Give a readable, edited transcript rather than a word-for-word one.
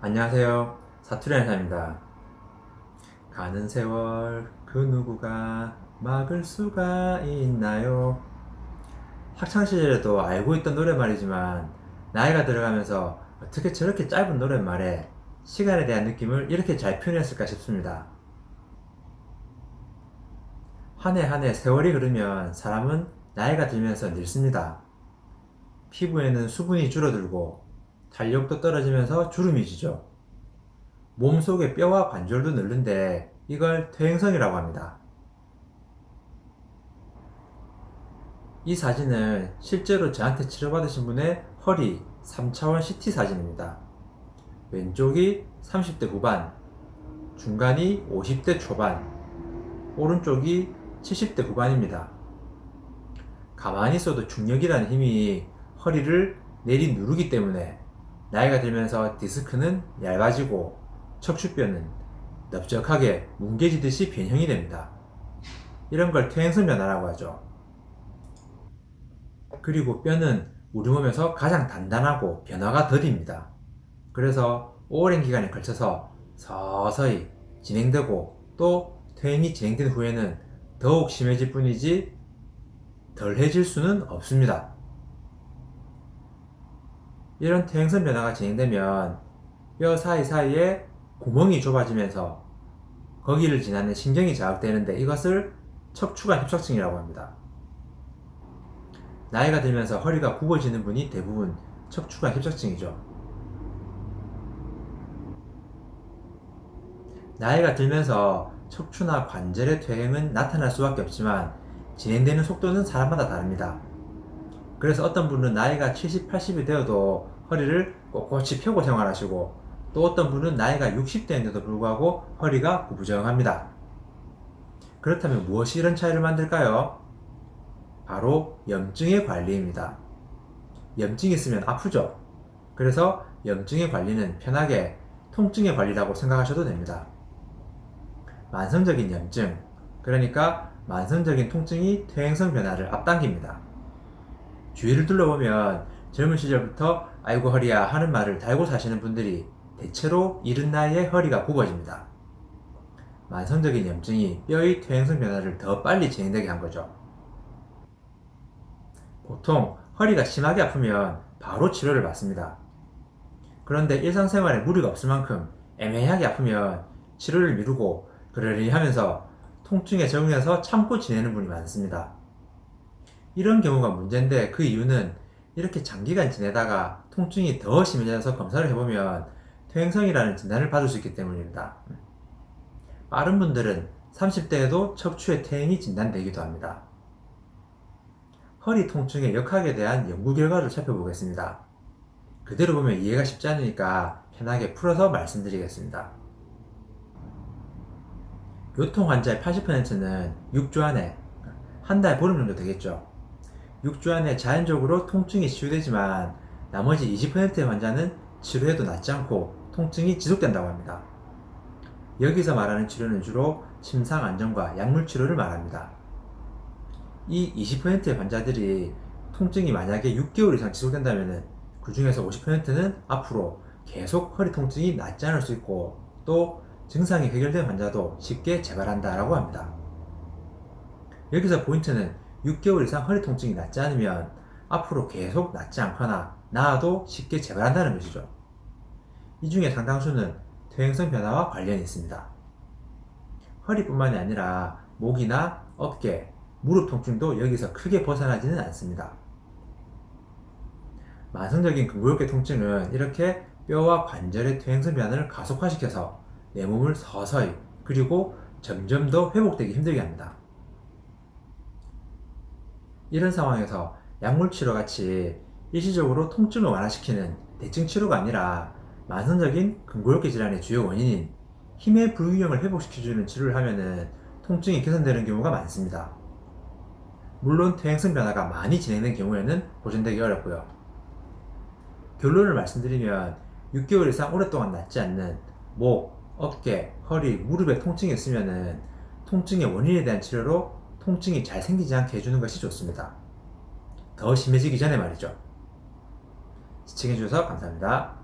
안녕하세요. 사투리 한사입니다. 가는 세월 그 누구가 막을 수가 있나요? 학창시절에도 알고 있던 노랫말이지만 나이가 들어가면서 어떻게 저렇게 짧은 노랫말에 시간에 대한 느낌을 이렇게 잘 표현했을까 싶습니다. 한 해 한 해 세월이 흐르면 사람은 나이가 들면서 늙습니다. 피부에는 수분이 줄어들고 탄력도 떨어지면서 주름이 지죠. 몸속의 뼈와 관절도 늙는데 이걸 퇴행성이라고 합니다. 이 사진은 실제로 저한테 치료받으신 분의 허리 3차원 CT 사진입니다. 왼쪽이 30대 후반, 중간이 50대 초반, 오른쪽이 70대 후반입니다. 가만히 있어도 중력이라는 힘이 허리를 내리 누르기 때문에 나이가 들면서 디스크는 얇아지고 척추뼈는 넓적하게 뭉개지듯이 변형이 됩니다. 이런 걸 퇴행성 변화라고 하죠. 그리고 뼈는 우리 몸에서 가장 단단하고 변화가 더딥니다. 그래서 오랜 기간에 걸쳐서 서서히 진행되고 또 퇴행이 진행된 후에는 더욱 심해질 뿐이지 덜해질 수는 없습니다. 이런 퇴행성 변화가 진행되면 뼈 사이사이에 구멍이 좁아지면서 거기를 지나는 신경이 자극되는데 이것을 척추관 협착증이라고 합니다. 나이가 들면서 허리가 굽어지는 분이 대부분 척추관 협착증이죠. 나이가 들면서 척추나 관절의 퇴행은 나타날 수밖에 없지만 진행되는 속도는 사람마다 다릅니다. 그래서 어떤 분은 나이가 70, 80이 되어도 허리를 꼿꼿이 펴고 생활하시고 또 어떤 분은 나이가 60대인데도 불구하고 허리가 구부정합니다. 그렇다면 무엇이 이런 차이를 만들까요? 바로 염증의 관리입니다. 염증이 있으면 아프죠? 그래서 염증의 관리는 편하게 통증의 관리라고 생각하셔도 됩니다. 만성적인 염증, 그러니까 만성적인 통증이 퇴행성 변화를 앞당깁니다. 주위를 둘러보면 젊은 시절부터 아이고 허리야 하는 말을 달고 사시는 분들이 대체로 이른 나이에 허리가 굽어집니다. 만성적인 염증이 뼈의 퇴행성 변화를 더 빨리 진행되게 한 거죠. 보통 허리가 심하게 아프면 바로 치료를 받습니다. 그런데 일상생활에 무리가 없을 만큼 애매하게 아프면 치료를 미루고 그러려니 하면서 통증에 적응해서 참고 지내는 분이 많습니다. 이런 경우가 문제인데 그 이유는 이렇게 장기간 지내다가 통증이 더 심해져서 검사를 해보면 퇴행성이라는 진단을 받을 수 있기 때문입니다. 빠른 분들은 30대에도 척추의 퇴행이 진단되기도 합니다. 허리 통증의 역학에 대한 연구 결과를 살펴보겠습니다. 그대로 보면 이해가 쉽지 않으니까 편하게 풀어서 말씀드리겠습니다. 요통 환자의 80%는 6주 안에, 한 달 보름 정도 되겠죠. 6주 안에 자연적으로 통증이 치유되지만 나머지 20%의 환자는 치료해도 낫지 않고 통증이 지속된다고 합니다. 여기서 말하는 치료는 주로 침상 안정과 약물 치료를 말합니다. 이 20%의 환자들이 통증이 만약에 6개월 이상 지속된다면 그 중에서 50%는 앞으로 계속 허리 통증이 낫지 않을 수 있고 또 증상이 해결된 환자도 쉽게 재발한다라고 합니다. 여기서 포인트는 6개월 이상 허리 통증이 낫지 않으면 앞으로 계속 낫지 않거나 나아도 쉽게 재발한다는 것이죠. 이 중에 상당수는 퇴행성 변화와 관련이 있습니다. 허리뿐만이 아니라 목이나 어깨, 무릎 통증도 여기서 크게 벗어나지는 않습니다. 만성적인 근골격 통증은 이렇게 뼈와 관절의 퇴행성 변화를 가속화시켜서 내 몸을 서서히 그리고 점점 더 회복되기 힘들게 합니다. 이런 상황에서 약물치료 같이 일시적으로 통증을 완화시키는 대증 치료가 아니라 만성적인 근골격 질환의 주요 원인인 힘의 불균형을 회복시켜주는 치료를 하면 통증이 개선되는 경우가 많습니다. 물론 퇴행성 변화가 많이 진행된 경우에는 보존되기 어렵고요. 결론을 말씀드리면 6개월 이상 오랫동안 낫지 않는 목, 어깨, 허리, 무릎에 통증이 있으면 통증의 원인에 대한 치료로 통증이 잘 생기지 않게 해주는 것이 좋습니다. 더 심해지기 전에 말이죠. 시청해주셔서 감사합니다.